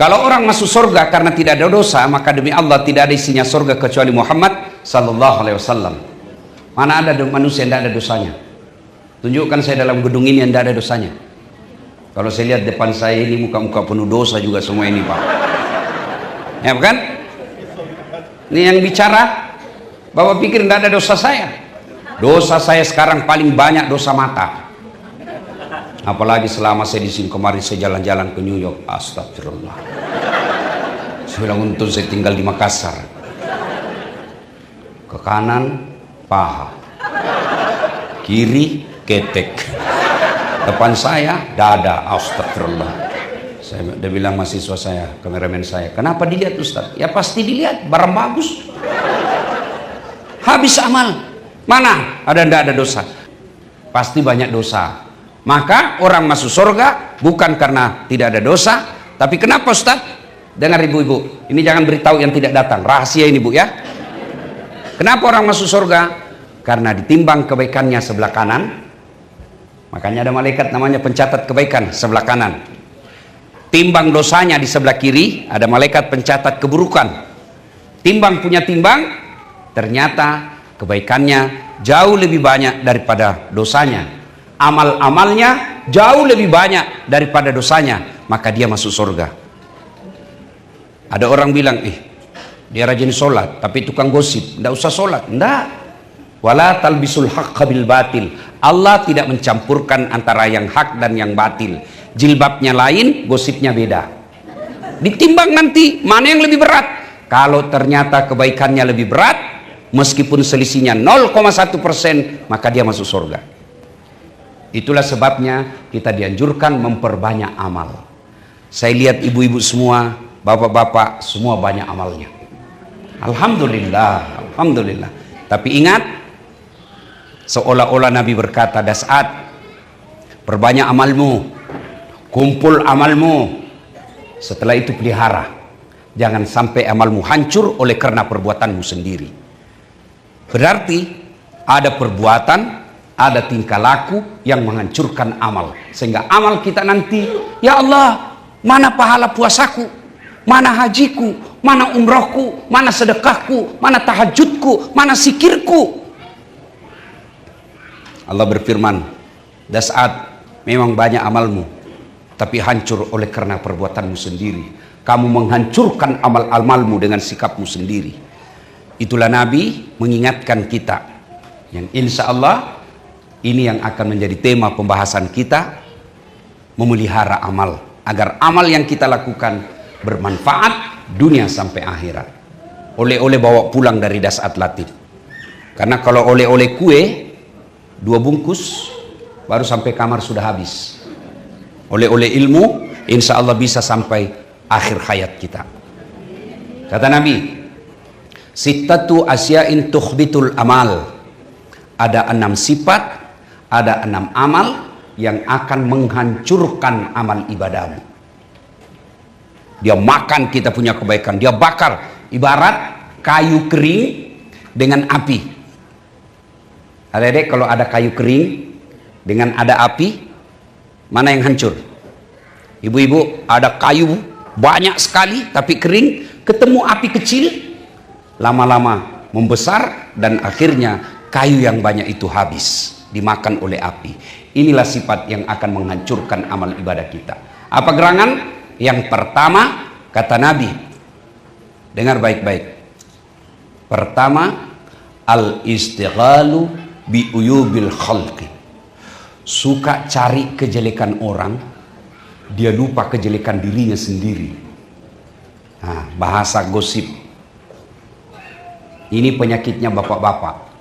Kalau orang masuk surga karena tidak ada dosa, maka demi Allah tidak ada isinya surga kecuali Muhammad sallallahu alaihi wasallam. Mana ada manusia yang tidak ada dosanya? Tunjukkan saya dalam gedung ini yang tidak ada dosanya. Kalau saya lihat depan saya ini muka-muka penuh dosa juga semua ini, Pak. Ya kan? Ini yang bicara, Bapak pikir tidak ada dosa saya? Dosa saya sekarang paling banyak dosa mata. Apalagi selama saya di sini, kemarin saya jalan-jalan ke New York. Astagfirullah. Saya bilang untung saya tinggal di Makassar. Ke kanan paha, kiri ketek, depan saya dada. Astagfirullah. Dia bilang mahasiswa saya, kameramen saya, kenapa dilihat Ustaz? Ya pasti dilihat, barang bagus. Habis amal. Mana tidak ada dosa? Pasti banyak dosa. Maka orang masuk surga bukan karena tidak ada dosa, tapi kenapa Ustaz? Dengar ibu-ibu, ini jangan beritahu yang tidak datang, rahasia ini Bu ya. Kenapa orang masuk surga? Karena ditimbang kebaikannya sebelah kanan. Makanya ada malaikat namanya pencatat kebaikan sebelah kanan. Timbang dosanya di sebelah kiri, ada malaikat pencatat keburukan. Timbang punya timbang, ternyata kebaikannya jauh lebih banyak daripada dosanya. Amal-amalnya jauh lebih banyak daripada dosanya, maka dia masuk surga. Ada orang bilang, dia rajin sholat tapi tukang gosip, tidak usah sholat. Tidak. Wala talbisul haqqa bil batil. Allah tidak mencampurkan antara yang hak dan yang batil. Jilbabnya lain, gosipnya beda. Ditimbang nanti mana yang lebih berat. Kalau ternyata kebaikannya lebih berat, meskipun selisihnya 0,1%, maka dia masuk surga. Itulah sebabnya kita dianjurkan memperbanyak amal. Saya lihat ibu-ibu semua, bapak-bapak semua banyak amalnya. Alhamdulillah, alhamdulillah. Tapi ingat, seolah-olah Nabi berkata, Das'ad, perbanyak amalmu, kumpul amalmu, setelah itu pelihara. Jangan sampai amalmu hancur oleh karena perbuatanmu sendiri. Berarti ada perbuatan, ada tingkah laku yang menghancurkan amal, sehingga amal kita nanti, ya Allah, mana pahala puasaku, mana hajiku, mana umrohku, mana sedekahku, mana tahajudku, mana sikirku. Allah berfirman, Das'ad, memang banyak amalmu, tapi hancur oleh karena perbuatanmu sendiri. Kamu menghancurkan amal-amalmu dengan sikapmu sendiri. Itulah Nabi mengingatkan kita, yang insya Allah ini yang akan menjadi tema pembahasan kita, memelihara amal, agar amal yang kita lakukan bermanfaat dunia sampai akhirat. Oleh-oleh bawa pulang dari Das'ad Latif. Karena kalau oleh-oleh kue 2 bungkus baru sampai kamar sudah habis. Oleh-oleh ilmu insya Allah bisa sampai akhir hayat kita. Kata Nabi, sittatu asya'in tukhbitul amal. Ada 6 sifat, ada 6 amal yang akan menghancurkan amal ibadahmu. Dia makan kita punya kebaikan, dia bakar, ibarat kayu kering dengan api. Adik-adik, kalau ada kayu kering dengan ada api, mana yang hancur? Ibu-ibu, ada kayu banyak sekali tapi kering, ketemu api kecil, lama-lama membesar dan akhirnya kayu yang banyak itu habis, dimakan oleh api. Inilah sifat yang akan menghancurkan amal ibadah kita. Apa gerangan? Yang pertama, kata Nabi, dengar baik-baik. Pertama, al-istighalu bi uyubil khalqi. Suka cari kejelekan orang, dia lupa kejelekan dirinya sendiri. Nah, bahasa gosip. Ini penyakitnya bapak-bapak.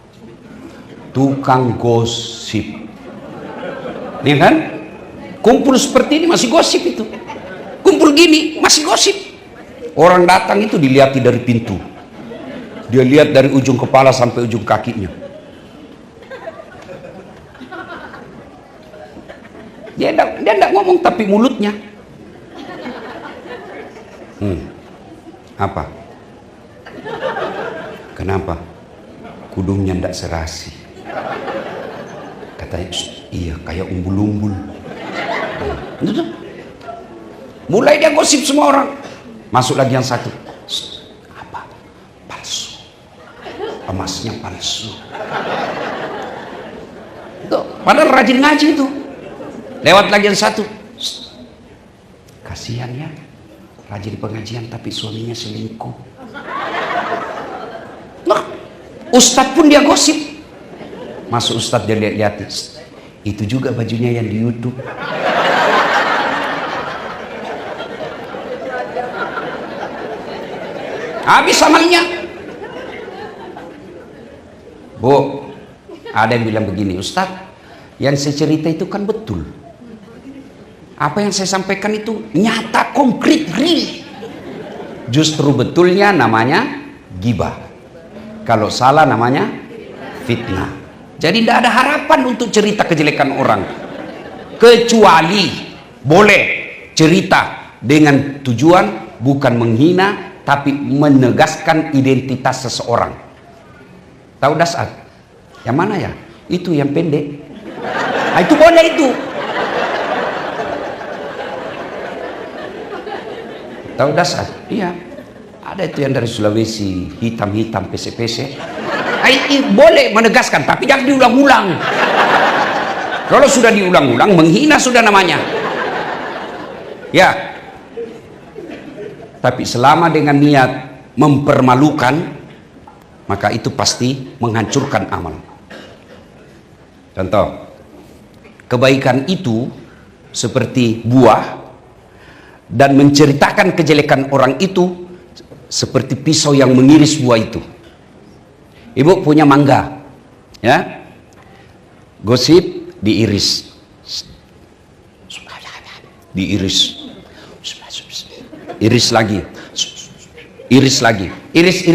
Tukang gosip. Ini kan? Kumpul seperti ini masih gosip itu. Kumpul gini masih gosip. Orang datang itu dilihati dari pintu. Dia lihat dari ujung kepala sampai ujung kakinya. Dia tidak ngomong tapi mulutnya. Apa? Kenapa? Kudungnya tidak serasi. Katanya, iya kayak umbul-umbul. Mulai dia gosip semua orang. Masuk lagi yang satu. Apa? Palsu. Emasnya palsu. Tuh, padahal rajin ngaji itu. Lewat lagi yang satu. Kasihan ya, rajin pengajian tapi suaminya selingkuh. Nah, ustadz pun dia gosip. Masuk ustadz dia lihat-lihat. Itu juga bajunya yang di YouTube. Habis amalnya. Bu, ada yang bilang begini, Ustadz, yang saya cerita itu kan betul. Apa yang saya sampaikan itu nyata, konkret, real. Justru betulnya namanya gibah. Kalau salah namanya fitnah. Jadi tidak ada harapan untuk cerita kejelekan orang. Kecuali boleh cerita dengan tujuan bukan menghina, tapi menegaskan identitas seseorang. Tahu dasar? Yang mana ya? Itu yang pendek. Nah, itu boleh itu. Tahu dasar? Iya. Ada itu yang dari Sulawesi, hitam-hitam, pese-pese. Ini boleh menegaskan, tapi jangan diulang-ulang. Kalau sudah diulang-ulang, menghina sudah namanya. Ya. Tapi selama dengan niat mempermalukan, maka itu pasti menghancurkan amal. Contoh, kebaikan itu seperti buah, dan menceritakan kejelekan orang itu seperti pisau yang mengiris buah itu. Ibu punya mangga, ya, gosip diiris, iris lagi, iris,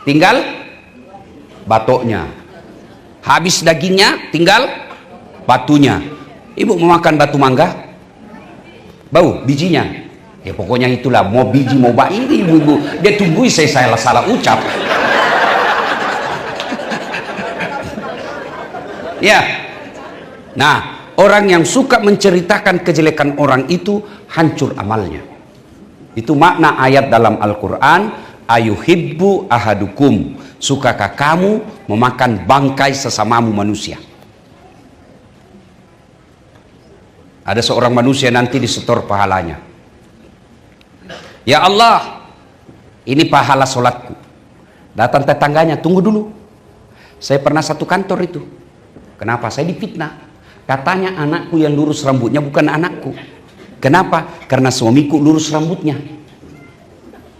tinggal batoknya. Habis dagingnya, tinggal batunya. Ibu mau makan batu mangga, bau bijinya. Ya pokoknya itulah, mau biji mau bak ini ibu-ibu. Dia tunggu saya salah ucap. Ya. Nah, orang yang suka menceritakan kejelekan orang itu hancur amalnya. Itu makna ayat dalam Al-Quran, ayuhibbu ahadukum, sukakah kamu memakan bangkai sesamamu manusia? Ada seorang manusia nanti disetor pahalanya. Ya Allah, ini pahala sholatku. Datang tetangganya, tunggu dulu, saya pernah satu kantor itu. Kenapa? Saya difitnah. Katanya anakku yang lurus rambutnya bukan anakku. Kenapa? Karena suamiku lurus rambutnya.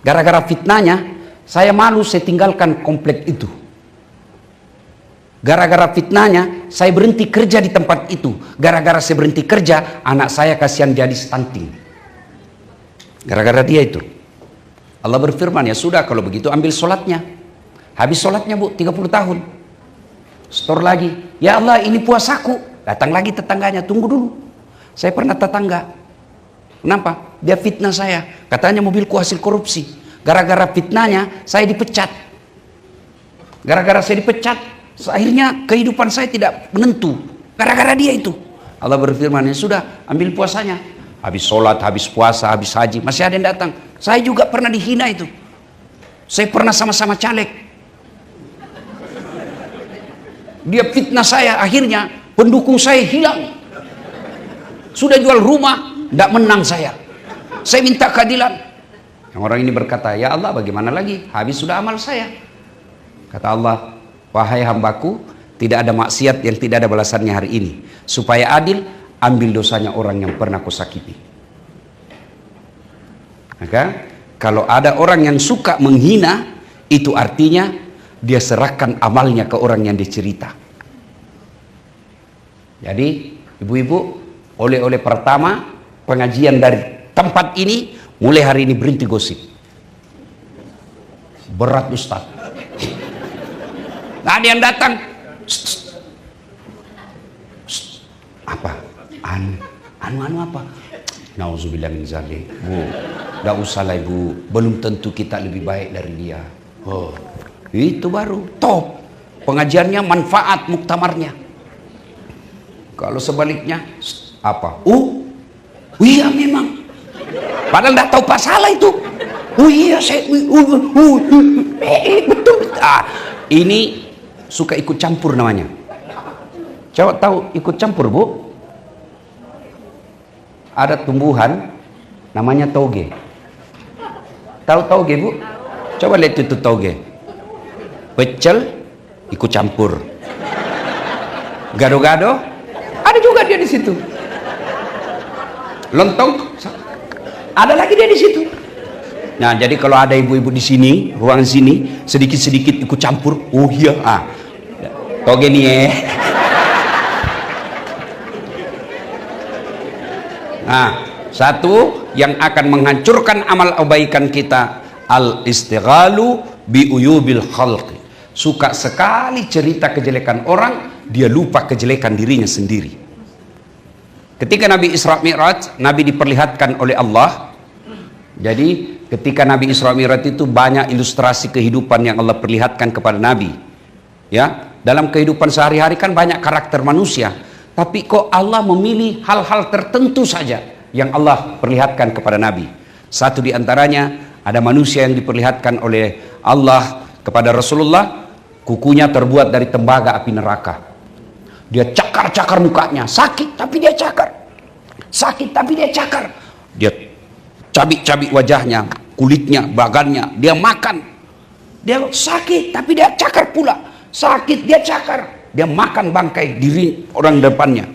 Gara-gara fitnahnya, saya malu, saya tinggalkan komplek itu. Gara-gara fitnahnya, saya berhenti kerja di tempat itu. Gara-gara saya berhenti kerja, anak saya kasihan jadi stunting. Gara-gara dia itu. Allah berfirman, ya sudah kalau begitu ambil sholatnya. Habis sholatnya bu, 30 tahun. Setor lagi, ya Allah ini puasaku. Datang lagi tetangganya, tunggu dulu, saya pernah tetangga. Kenapa? Dia fitnah saya, katanya mobilku hasil korupsi. Gara-gara fitnahnya saya dipecat. Gara-gara saya dipecat, akhirnya kehidupan saya tidak menentu. Gara-gara dia itu. Allah berfirman, ya sudah ambil puasanya. Habis sholat, habis puasa, habis haji, masih ada yang datang. Saya juga pernah dihina itu. Saya pernah sama-sama caleg. Dia fitnah saya, akhirnya pendukung saya hilang. Sudah jual rumah, tidak menang saya. Saya minta keadilan. Yang orang ini berkata, ya Allah bagaimana lagi? Habis sudah amal saya. Kata Allah, wahai hambaku, tidak ada maksiat yang tidak ada balasannya hari ini. Supaya adil, ambil dosanya orang yang pernah kau sakiti. Maka kalau ada orang yang suka menghina, itu artinya dia serahkan amalnya ke orang yang dicerita. Jadi ibu-ibu, oleh-oleh pertama pengajian dari tempat ini, mulai hari ini berhenti gosip. Berat Ustaz. Nah, ada yang datang, apa? Anu apa? Nauzubillah min zalik. Bu, enggak usah lah ibu, belum tentu kita lebih baik dari dia. Oh, itu baru top. Pengajiannya manfaat muktamarnya. Kalau sebaliknya apa? Iya memang. Padahal nggak tahu pasalah itu. Oh iya, saya betul. Ini suka ikut campur namanya. Coba tahu ikut campur, Bu? Ada tumbuhan namanya toge. Tahu toge, Bu? Coba lihat itu toge. Pecel ikut campur. Gado-gado ada juga dia di situ. Lontong ada lagi dia di situ. Nah, jadi kalau ada ibu-ibu di sini, ruangan sini, sedikit-sedikit ikut campur, oh iya, toge nih ya. Nah, satu yang akan menghancurkan amal kebaikan kita, al-istighalu bi uyubil khalqi. Suka sekali cerita kejelekan orang, dia lupa kejelekan dirinya sendiri. Ketika Nabi Isra Mi'raj, Nabi diperlihatkan oleh Allah. Jadi ketika Nabi Isra Mi'raj itu banyak ilustrasi kehidupan yang Allah perlihatkan kepada Nabi. Ya, dalam kehidupan sehari-hari kan banyak karakter manusia, tapi kok Allah memilih hal-hal tertentu saja yang Allah perlihatkan kepada Nabi. Satu di antaranya ada manusia yang diperlihatkan oleh Allah kepada Rasulullah, kukunya terbuat dari tembaga api neraka. Dia cakar-cakar mukanya, sakit tapi dia cakar. Sakit tapi dia cakar. Dia cabik-cabik wajahnya, kulitnya, bagannya, dia makan. Dia sakit tapi dia cakar pula. Sakit dia cakar, dia makan bangkai diri orang depannya.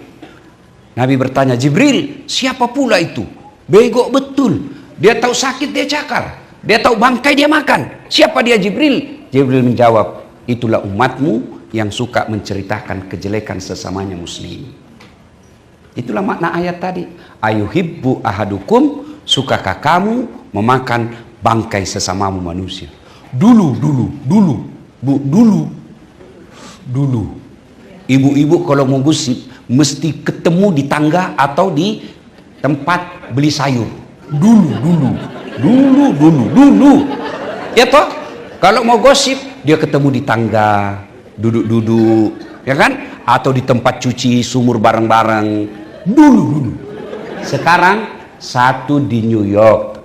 Nabi bertanya, Jibril, siapa pula itu? Bego betul. Dia tahu sakit dia cakar, dia tahu bangkai dia makan. Siapa dia, Jibril? Jibril menjawab, itulah umatmu yang suka menceritakan kejelekan sesamanya muslim. Itulah makna ayat tadi. Ayuhibbu ahadukum, sukakah kamu memakan bangkai sesamamu manusia? Dulu ibu-ibu kalau mau gosip mesti ketemu di tangga atau di tempat beli sayur. Dulu ya toh, kalau mau gosip dia ketemu di tangga, duduk-duduk, ya kan, atau di tempat cuci sumur bareng-bareng. Dulu sekarang satu di New York,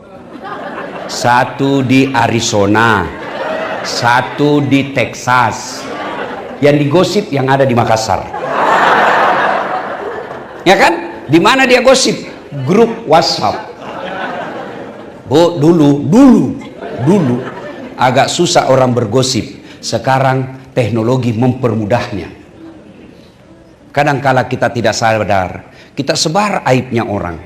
satu di Arizona, satu di Texas. Yang digosip yang ada di Makassar, ya kan? Di mana dia gosip? Grup WhatsApp. Bu, dulu agak susah orang bergosip. Sekarang teknologi mempermudahnya. Kadangkala kita tidak sadar, kita sebar aibnya orang.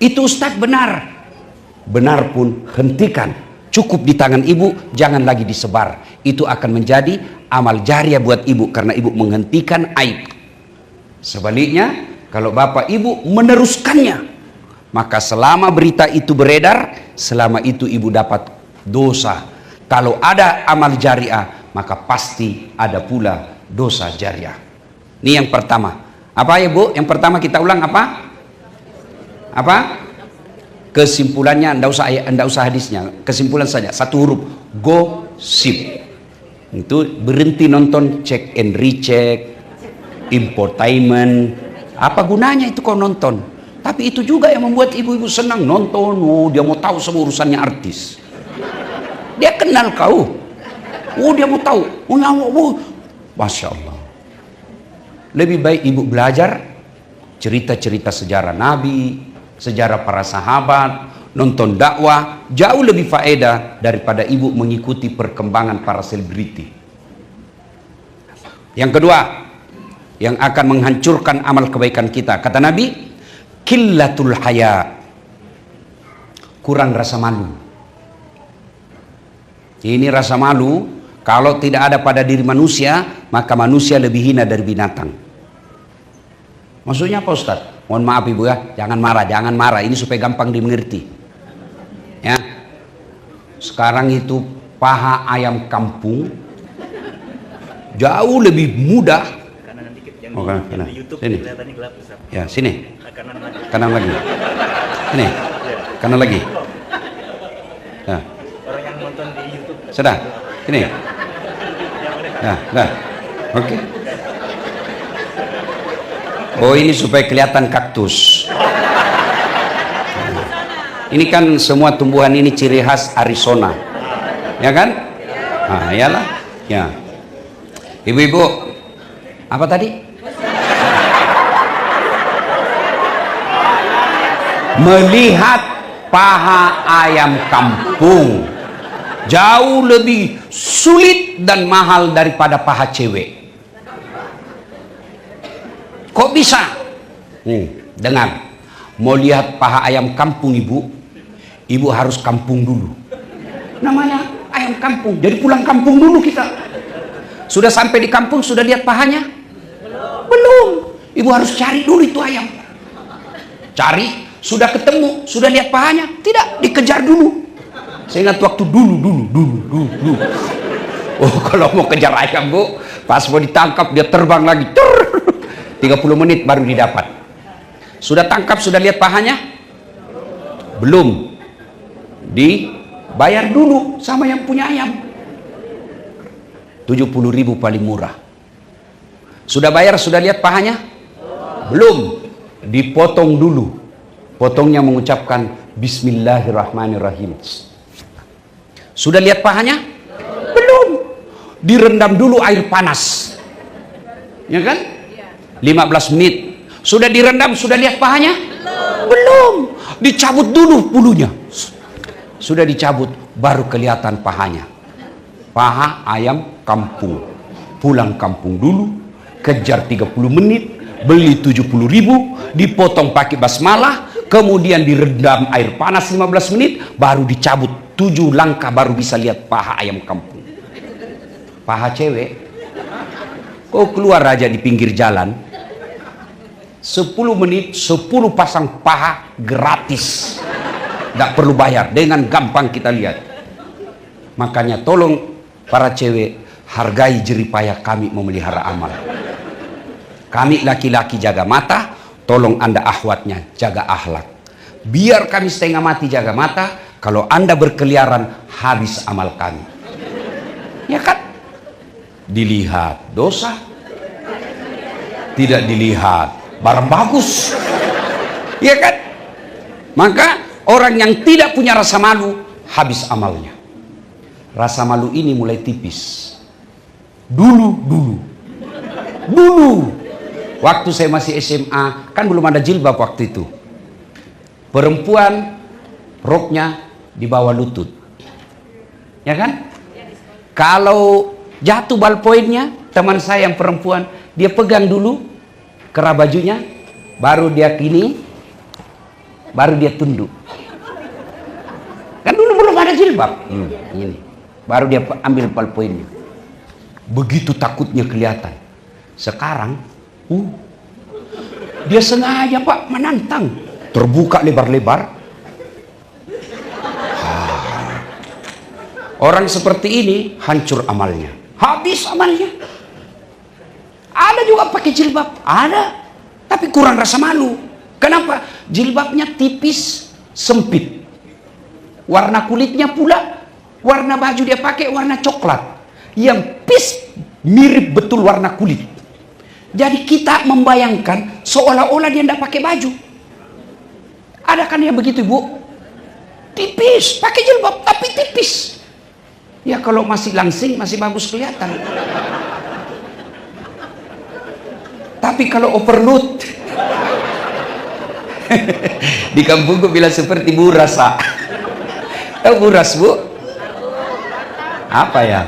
Itu Ustadz benar pun hentikan. Cukup di tangan ibu, jangan lagi disebar. Itu akan menjadi amal jariah buat ibu karena ibu menghentikan aib. Sebaliknya, kalau bapak ibu meneruskannya, maka selama berita itu beredar, selama itu ibu dapat dosa. Kalau ada amal jariah, maka pasti ada pula dosa jariah. Ini yang pertama. Apa ya, Bu? Yang pertama kita ulang apa? Kesimpulannya, enggak usah hadisnya, kesimpulan saja, satu huruf, gosip. Itu berhenti nonton check and recheck, infotainment. Apa gunanya itu kau nonton? Tapi itu juga yang membuat ibu-ibu senang nonton. Oh, dia mau tahu semua urusannya artis. Dia kenal kau. Oh, dia mau tahu. Masya Allah. Lebih baik ibu belajar cerita-cerita sejarah Nabi, sejarah para sahabat, nonton dakwah, jauh lebih faedah daripada ibu mengikuti perkembangan para selebriti. Yang kedua, yang akan menghancurkan amal kebaikan kita, kata Nabi, qillatul haya, kurang rasa malu. Ini rasa malu, kalau tidak ada pada diri manusia, maka manusia lebih hina dari binatang. Maksudnya apa, Ustaz? Mohon maaf ibu ya, jangan marah, ini supaya gampang dimengerti. Ya, sekarang itu paha ayam kampung jauh lebih mudah. Kanan. Sini. Ya, sini. Kanan lagi. Sini. Kanan lagi. Ya. Orang yang nonton di YouTube. Sudah. Sini. Nah. Oke. Oh, ini supaya kelihatan kaktus. Ini kan semua tumbuhan ini ciri khas Arizona, ya kan? Nah, iyalah, ya. Ibu-ibu, apa tadi? Melihat paha ayam kampung jauh lebih sulit dan mahal daripada paha cewek. Kok bisa? Dengar, mau lihat paha ayam kampung ibu harus kampung dulu. Namanya ayam kampung, jadi pulang kampung dulu kita. Sudah sampai di kampung, sudah lihat pahanya? Belum. Ibu harus cari dulu itu ayam. Cari, sudah ketemu, sudah lihat pahanya? Tidak, dikejar dulu. Saya ingat waktu dulu. Oh, kalau mau kejar ayam, Bu, pas mau ditangkap dia terbang lagi. 30 menit baru didapat. Sudah tangkap, sudah lihat pahanya? Belum. Dibayar dulu sama yang punya ayam. 70.000 paling murah. Sudah bayar, sudah lihat pahanya? Belum. Dipotong dulu. Potongnya mengucapkan Bismillahirrahmanirrahim. Sudah lihat pahanya? Belum. Direndam dulu air panas. Ya kan? 15 menit. Sudah direndam, sudah lihat pahanya? Belum. Dicabut dulu bulunya. Sudah dicabut, baru kelihatan pahanya. Paha ayam kampung. Pulang kampung dulu, kejar 30 menit, beli 70.000, dipotong pakai basmalah, kemudian direndam air panas 15 menit, baru dicabut 7 langkah baru bisa lihat paha ayam kampung. Paha cewek, kau keluar aja di pinggir jalan, 10 menit 10 pasang paha gratis, nggak perlu bayar, dengan gampang kita lihat. Makanya tolong para cewek, hargai jeripayah kami memelihara amal. Kami laki-laki jaga mata, tolong Anda akhwatnya jaga akhlak. Biar kami setengah mati jaga mata, kalau Anda berkeliaran habis amal kami. Ya kan? Dilihat dosa, tidak dilihat barang bagus. Ya kan? Maka orang yang tidak punya rasa malu habis amalnya. Rasa malu ini mulai tipis. Dulu. Waktu saya masih SMA, kan belum ada jilbab waktu itu. Perempuan roknya di bawah lutut. Ya kan? Kalau jatuh ballpointnya, teman saya yang perempuan, dia pegang dulu kerah bajunya, baru dia gini, baru dia tunduk. Kan dulu belum ada jilbab. Ini. Baru dia ambil ballpointnya. Begitu takutnya kelihatan. Sekarang, dia sengaja Pak menantang. Terbuka lebar-lebar. Orang seperti ini hancur amalnya. Habis amalnya. Ada juga pakai jilbab. Ada. Tapi kurang rasa malu. Kenapa? Jilbabnya tipis, sempit. Warna kulitnya pula, warna baju dia pakai warna coklat. Yang pis mirip betul warna kulit. Jadi kita membayangkan seolah-olah dia tidak pakai baju. Ada kan yang begitu, Bu? Tipis, pakai jilbab tapi tipis. Ya kalau masih langsing masih bagus kelihatan. Tapi kalau overload di kampungku bilang seperti buras, Pak. Tahu buras, Bu? Apa ya?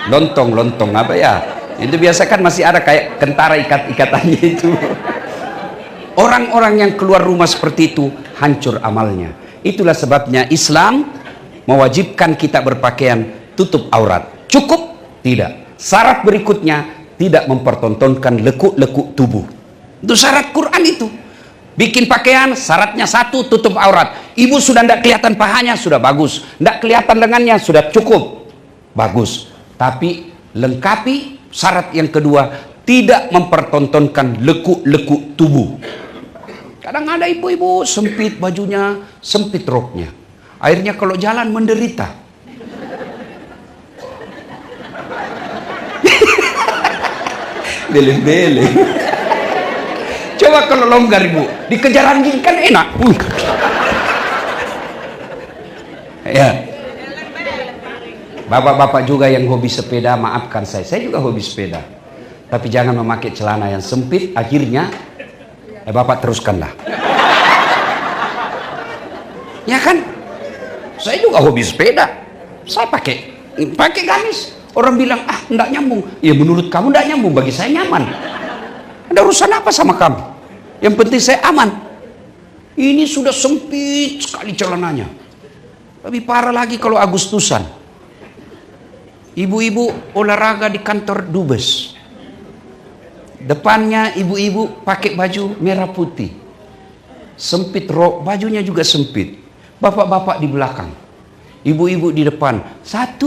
Lontong apa ya? Itu biasa kan masih ada kayak kentara ikat-ikatannya itu. Orang-orang yang keluar rumah seperti itu hancur amalnya. Itulah sebabnya Islam mewajibkan kita berpakaian tutup aurat. Cukup? Tidak. Syarat berikutnya, tidak mempertontonkan lekuk-lekuk tubuh. Itu syarat Quran itu. Bikin pakaian, syaratnya satu, tutup aurat. Ibu sudah tidak kelihatan pahanya, sudah bagus. Tidak kelihatan lengannya, sudah cukup. Bagus. Tapi lengkapi syarat yang kedua, tidak mempertontonkan lekuk-lekuk tubuh. Kadang ada ibu-ibu sempit bajunya, sempit roknya. Akhirnya kalau jalan menderita. Beleng-beleng. Coba kalau longgar ibu, dikejar anjing kan enak. Ya. Bapak-bapak juga yang hobi sepeda, maafkan saya juga hobi sepeda. Tapi jangan memakai celana yang sempit, akhirnya bapak teruskanlah. Ya kan? Saya juga hobi sepeda. Saya pakai gamis. Orang bilang, ah, enggak nyambung. Ya menurut kamu enggak nyambung, bagi saya nyaman. Ada urusan apa sama kamu? Yang penting saya aman. Ini sudah sempit sekali celananya. Lebih parah lagi kalau Agustusan. Ibu-ibu olahraga di kantor dubes. Depannya ibu-ibu pakai baju merah putih. Sempit rok, bajunya juga sempit. Bapak-bapak di belakang. Ibu-ibu di depan. 1,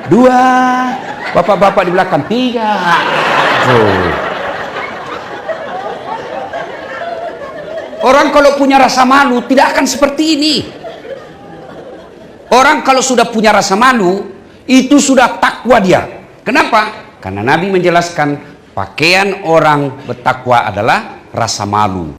2. Bapak-bapak di belakang. 3. Orang kalau punya rasa malu tidak akan seperti ini. Orang kalau sudah punya rasa malu, itu sudah takwa dia. Kenapa? Karena Nabi menjelaskan pakaian orang bertakwa adalah rasa malu.